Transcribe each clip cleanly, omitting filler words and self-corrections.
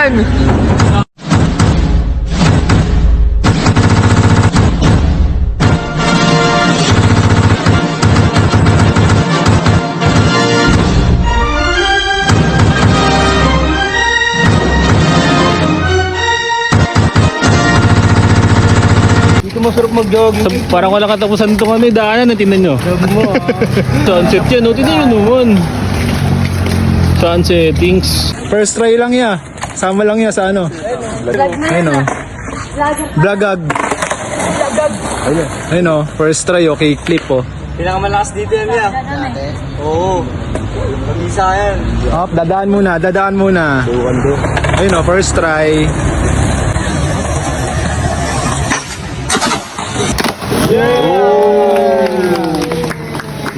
yan. Masarap mag-jogging. Parang wala katapusan ito kami daanan na tinan nyo. Sunset yan, o tinan nyo naman. Sunsettings. First try lang ya. Sama lang ya sa ano. Ayun o. Blagag. Ayun o. First try okay clip o. Pinakamalakas dito yan ya. Oo. Mag-isa yan. Up, dadaan muna, dadaan muna. Ayun o, first try.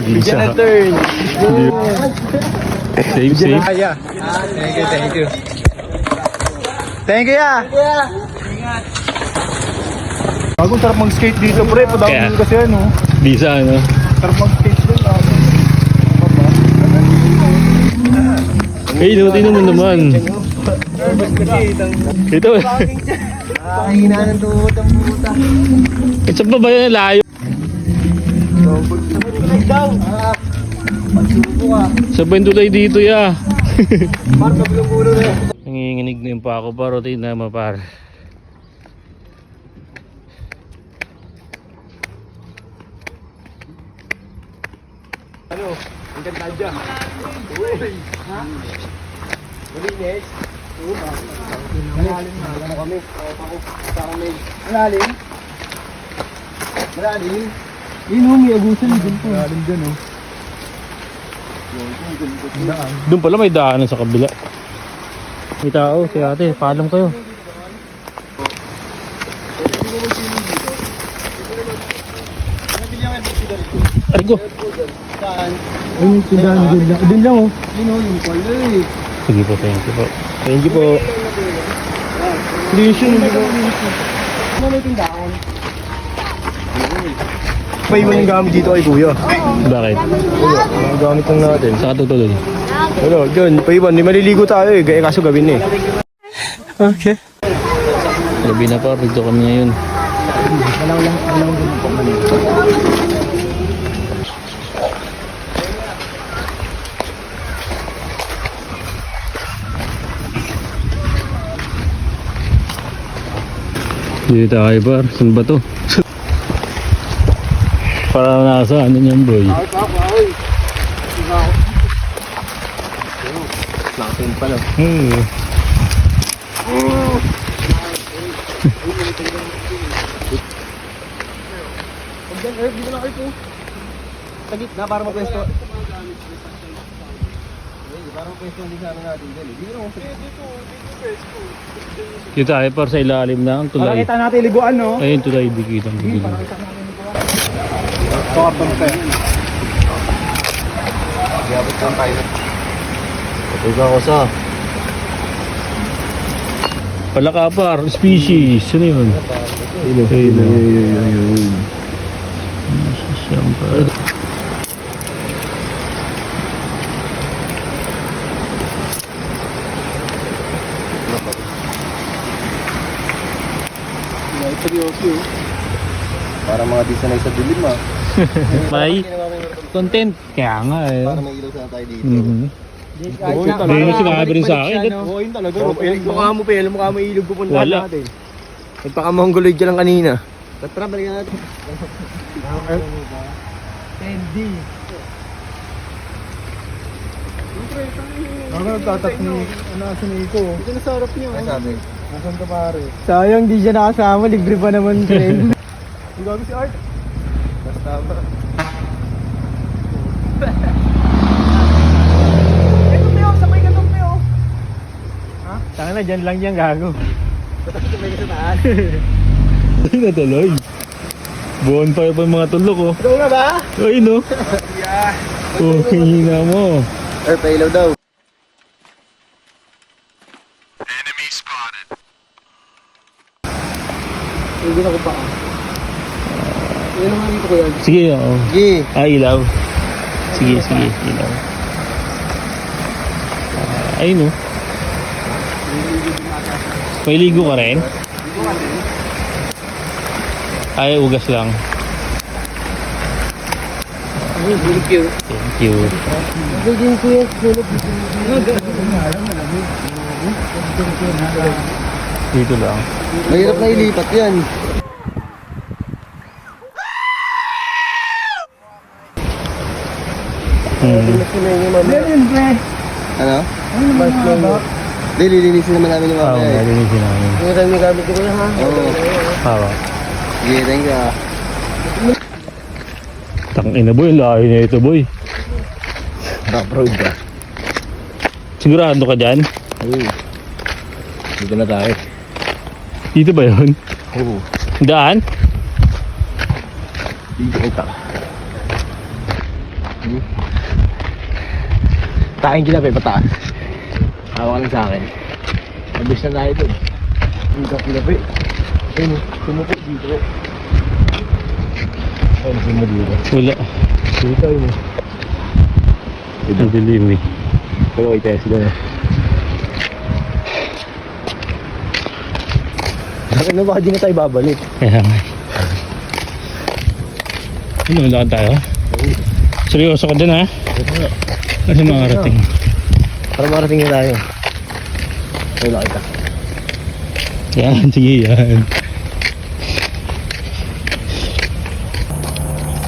Bisa. Turn. Save, save. Yeah. Thank you, thank you. Thank you ya. Bagong sarap mag-skate dito pre. Kaya. Padami kasi ano. Bisa ano. Sarap mag-skate dito. Hey, tinan mo naman. Ito. Hina ng tuhod ang puta. Sa ba ba yan layo? Daw. Magsubo ka. Sabay tulay dito ya. Mark, kabilang ulo na. Nanginginig na yung pako paro. Tingnan naman par. Ano? Ang ganda dyan. Uy. Ha? Malinis. Malalim na. Alam mo kami. Malalim. Malalim. Yun mo, may agusan din po. Malalim dyan o. Doon pala may daanan sa kabila. May tao, si ate, paalam kayo. Argo. Ayun, sindahan dyan lang. Dyan lang o. Yun o, yung pala eh. Sige po, thank you po. Thank you po. Lesion. Ano may tindahan? Pa iwan yung gamit dito kay kuya. Bakit? Mga gamit lang natin. Saan ka tutuloy? Ano, dyan. Pa iwan. Di maliligo tayo eh. Gaya kaso gawin eh. Okay. Gabi na pa, dito kami ngayon. Dito tayo par, saan ba to? Para nasa ano niyan boy? Laking pala. Pagdan, Herb, dito na kayo po. Sa gitna, para mapwesto. Para mapwesto ang disano natin dyan. Dito na ako. Dito tayo par sa ilalim na ang tulay. Makakita natin liguan no? Ayun tulay, di kita. Top ng pe. Gabot lang tayo. Patuga ko sa. Palaka par, species. Ano yun? Ayun. Siyempre. Para mga di sanay sa dilim ah. May content. Kaya nga eh. Para may ilaw sana tayo dito. Hindi nyo sinabi rin sa akin. Oo, yun talaga. Mukha mo pa, mukha mo ilog pupunta Wala. natin. Nagpakamongoloid dyan lang kanina. Tatra, balikan natin. Candy. Ako nagtatak ni, si Nico. Ito na sa harap niya. Sabi. Nasaan ka pare? Sayang, di siya nakasama. Libre pa naman siya. Ang gabi si Art. Basta ba? Ito, Teo. Sabay ka doon, Teo. Tanga na, dyan lang yan gago. Sabay ka sa taas. Ay, natuloy. Bonfire pa yung mga tulok oh. Ito nga ba? Ay no. Oh, hihina mo. Art, pailaw daw. Hindi na ko pa. Yan naman dito ko yan. Sige, oo. Gi. Ilaw. Sige, ilaw. Ay no. May ligo ka rin? Ay, ugas lang. Thank you. Thank you. Thank you. Dito lang. Mahirap na ilipat yan. Ano? Lilinisin naman namin yung Oo, mamaya eh. nalinisin namin. Meron yung gamit ko na ha? Oo. Hawa. Sige, thank you ah. Tangina boy, layo na ito boy. Road ka. Sigurado ka dyan? Oo. Dito na tayo. Dito ba yun? Oo. Daan? Dito kita. Tain kinape, pataas. Hawak lang sa akin. Mabilis na tayo dun. Dito kinape. Ayun, sumupo dito. Ayun, sumupo dito. Wala. Dito yun. Dilim eh. Pero kay Tesla na. Bakit na baka di na tayo babalik? Kaya nga. Ano, lakad tayo? Seryoso ka dun ha? Kasi makarating. Para marating na tayo. Wala kita. Yan, sige yan.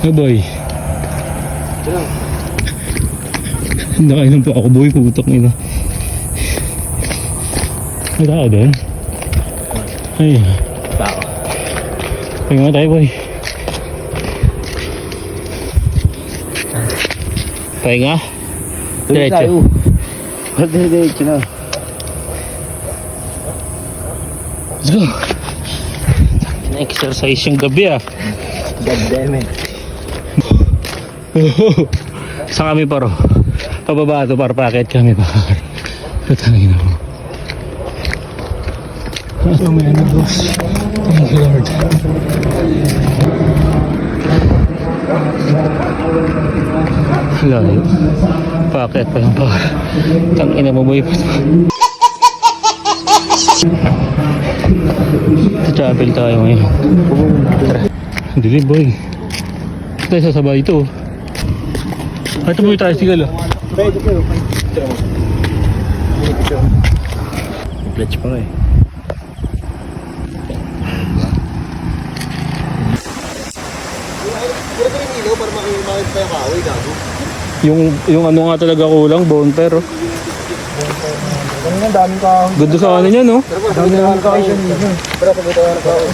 Oh boy. Ito lang. Nakainom pa ako boy, putok nila. May tao doon? Ay. Tao. Pahinga tayo boy. Pahinga? Diretso. Diretso na. Let's go. Na-exercise yung gabi ah. God damn it. Saan kami paro? Pababa ito para packet kami pa. Patangin ako. Ano may ano boss? Thank you Lord. Layo. Packet pa lang pa. Tangina mo boy. Travel tayo ngayon. Dilim boy. Tayo sasabay ito. Ito boy tayo sigal ah. Pledge pa nga eh. Yung ano nga talaga kulang, bone pero. Ang daming kahoy. Ganda sa ano niya no? Ang daming kahoy dyan. Pero sabi tayo ng kahoy.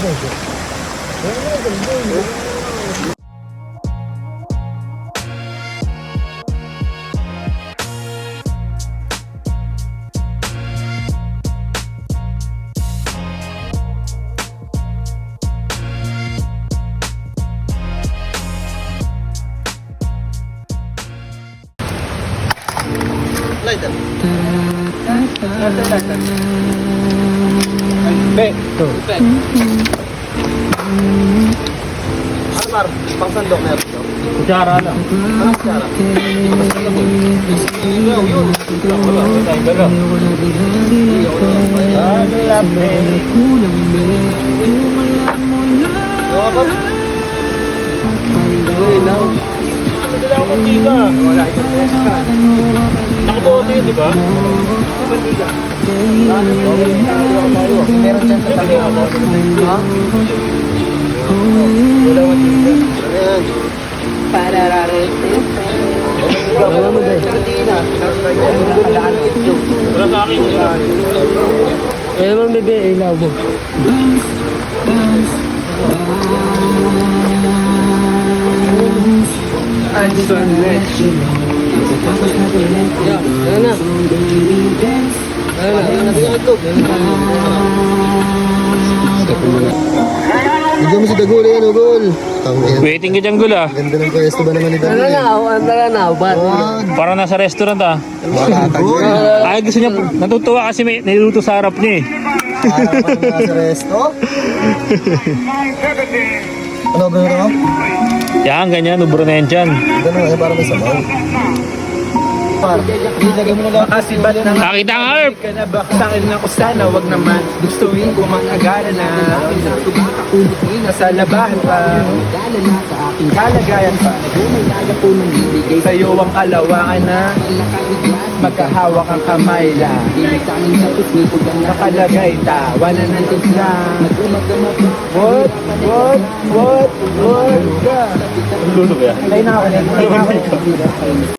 Be. Ano par? Pang sandok na ito. Kutsara lang. Anong kutsara? Nakabote yun, di ba? Meron dyan sa tabi ako. Ha? Wala matinda. Ayan. Parararete. Wala mo dahil. Wala sa akin. Kaya naman bebe, ilaw mo. Ay, dito ang net. Yan na. Bigyan mo si Dagol yan, Ugol. Waiting ka dyan gula. Ganda ng pwesto ba naman ni Dagol? Para nasa restaurant ah. Wala Dagol. Ay gusto niya, natutuwa kasi may niluto sa harap niya eh. Harapan mo sa resto? Ano ba yun? Yan, ganyan, ubro na yan dyan. Ganun, para may sabaw. par. Ilagay mo na lang. Makasibat na Nakita nga, Herb! ka na ba sa akin ako sana wag naman gustuin ko mag-agara na nasa labahan pa kalagayan pa sa'yo ang kalawakan na magkahawak ang kamay lang nakalagay tawanan ng lang what Lusog yan. tayo na ako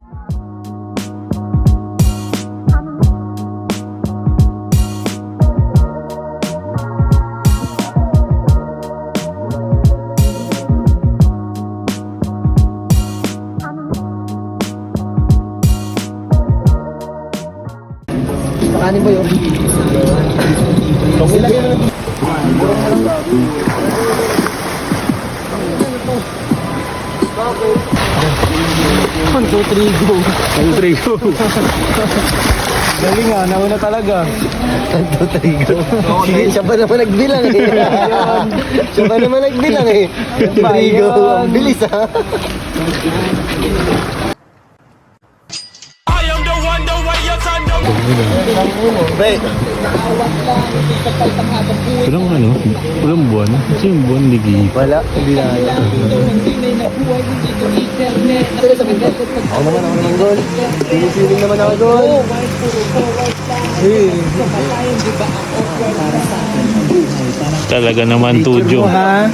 Pakanin mo yun. Ang trigo. Galing nga, nauna talaga. Siya pa naman nagbilang eh. Siya pa naman nagbilang eh. Trigo. Ang bilis ha. Walang ano? Walang buwan. Kasi yung buwan ligi. Wala. Hindi na kaya. Ako naman ng goal. Siling naman ako goal. Talaga naman, Tujo. Ha?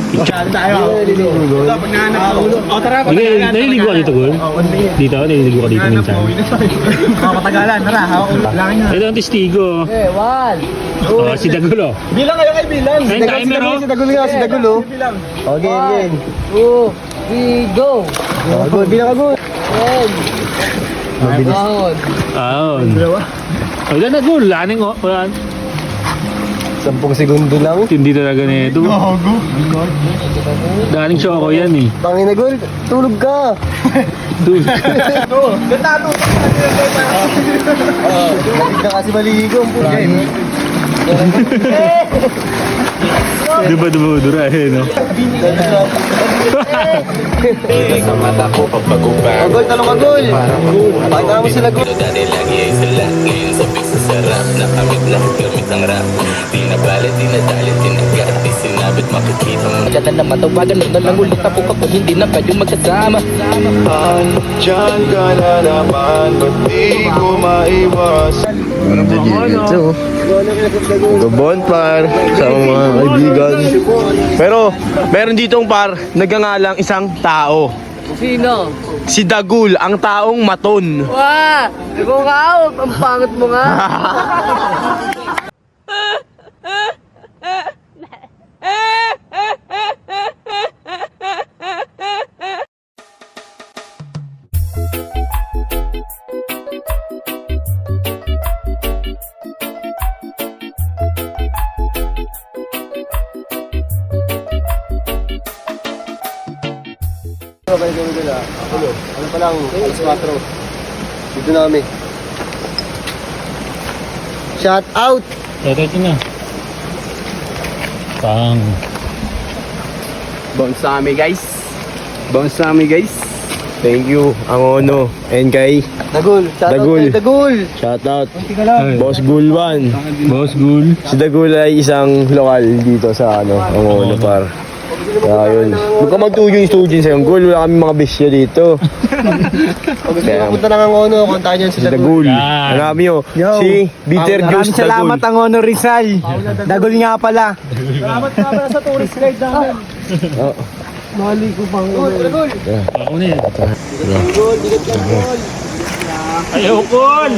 Sige, naliligo ka dito, Gol? Dito, naliligo ka dito minsan. Matagalan, tara. Langin na. Ito ang testigo. Okay, one. Oh, si Dagulo. Bilang kayo kay Bilan. Ay, timer, oh. Si Dagulo nga, si Dagulo. Okay, game. 2, 3, go. Good, bilang ka good. Mabilis. Aon. Oh, ilan na, Gol? Laning, oh. 10 segundo lang. Hindi talaga na ito. Daning choco yan eh. Pangin na goal. Tulog ka. Dude. Hindi ka kasi maligo. Diba dura eh, no? Sa mata ko pagpagubang Goal, talong ka goal. Pakita mo sila goal. dati lagi ay sala ngayon sa big sa sarap nakamit na gamit ang rap di na balit, di na dalit, di na gat di sinabit makikita mo Diyan na matawagan na lang ulit ako kapag hindi na kayo magkasama Diyan ka na naman, ba't di ko maiwas? So, Gabon par sa mga kaibigan. Pero, meron ditong par, nagngangalang isang tao. Sino? Si Dagul, ang taong maton. Wah! Ikaw nga, ang pangit mo nga. Ano pa lang, alas 4. Dito na kami. Shout out! Ito na. Pang. Bounce sa amin guys. Bounce sa amin guys. Thank you, ang ono. And kay Dagul! Shout out Dagul. kay Dagul! shout out Boss Gulwan. Boss Gul. Si Dagul ay isang lokal dito sa ano, ang ono par. Kaya yun. Huwag ka magtuyo yung students sa'yo. Gul, wala kami mga bisya dito. Pag gusto mo punta lang ang ono, kontakin niyan Si si Dagul. Dagul. Yan. Marami oh. Si Bitter Juice Maraming salamat Dagul. ang Honor Rizal. Dagul nga pala. Ako na yan. Ayaw, Gol!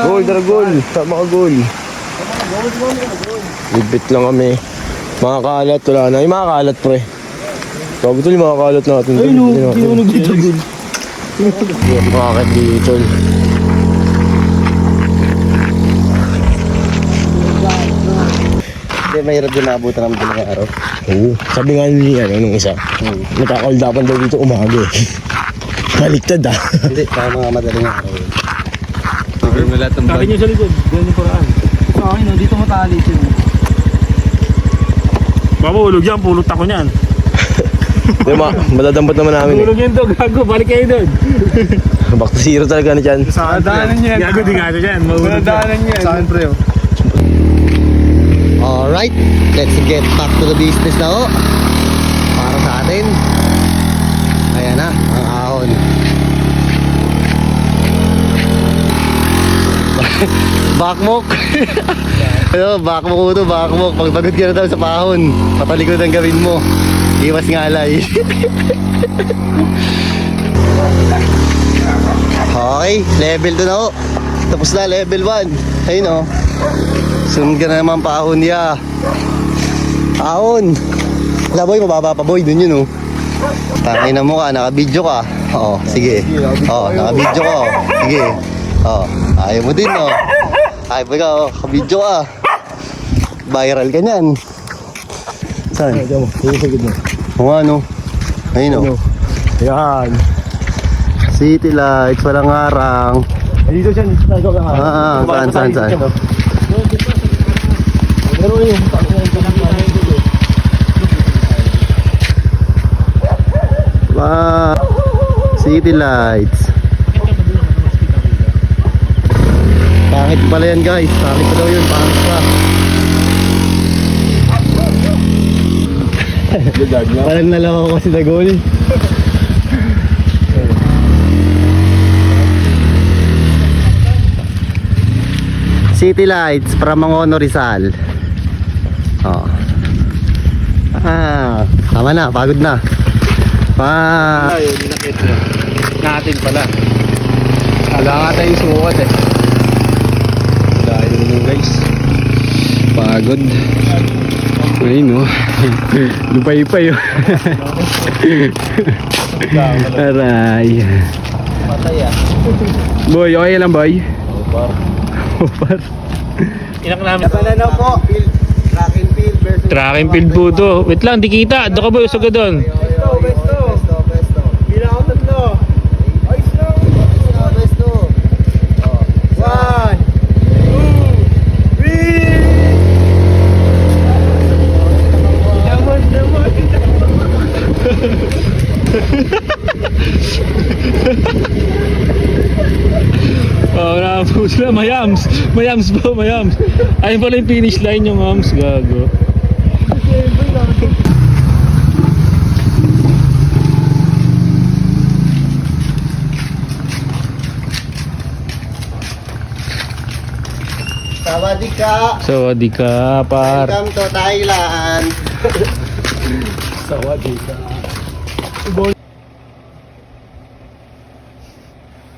Gol, Dragol. Sama ka, Gol. Libit lang kami. Mga kalat, wala na. Yung mga kalat, pre. Sabi tol, yung mga kalat natin. Ay, no. Kinunog dito, Gol. Mga kalat dito, tol. Hindi, mahirap din naabutan namin din ng araw. Oo. Sabi nga ni, ano, nung isa. Nagkakaldapan daw dito umaga eh. Baliktad ah. Hindi, kaya mga madaling araw. Sabi niyo sa likod. Ganyan yung paraan. Sa akin, dito mo tali siya. Mapulog yan. Pulot ako niyan. Diba, madadampot naman namin eh. Pulog yan to. Gago. Balik kayo doon. Back to zero talaga na dyan. Sa akin, Daanan niya. Gago di gago yan. Maulog Daanan niya. Sa akin, pre. Alright, let's get back to the business na ho. Para sa atin. Ayan na, ang ahon. Backmok. Ano, backmok to, backmok. Pag pagod ka na daw sa pahon, patalikod ang gawin mo. Iwas ngalay. Okay, level 2 na ho. Tapos na, level 1. Ayun o. Sunod ka na naman paahon niya. Ahon. Wala boy, mababa pa boy. Dun yun oh. Tangin na mo ka, naka-video ka. Oo, sige. Oo, naka-video ka. Sige. Oo, ayaw mo din oh. Ayaw mo ka oh, naka-video ka. Viral ka niyan. Saan? Oo ano. Ayun oh. Yan. City lights, walang harang. Dito siya, dito tayo. Saan? Pero yun, Wow. City lights. Pangit pala yan guys. Pangit pa daw yun. Pangit pa. Parang nalawa ko kasi na goal. City lights para Mangono Rizal. Oh. Tama na, pagod na. Natin pala. Wala nga tayong sumukat eh. Dahil naman guys. Pagod. Ayun no. Lupay-pay oh. Aray. Boy, okay lang boy? Opar. Inak namin. Banana po. Track and field versus... Track and field po to. Wait lang, di kita. Doon ka boy, usag ka doon. Besto. Bilang ako tatlo. Ayos lang. Besto. 1, 2, 3. Oh, na-po sila. Mayams. Mayams po, mayams. Ayun pala yung finish line yung hams. Gago. Sawadika. Sawadee ka, par. Welcome to Thailand. sawadee ka.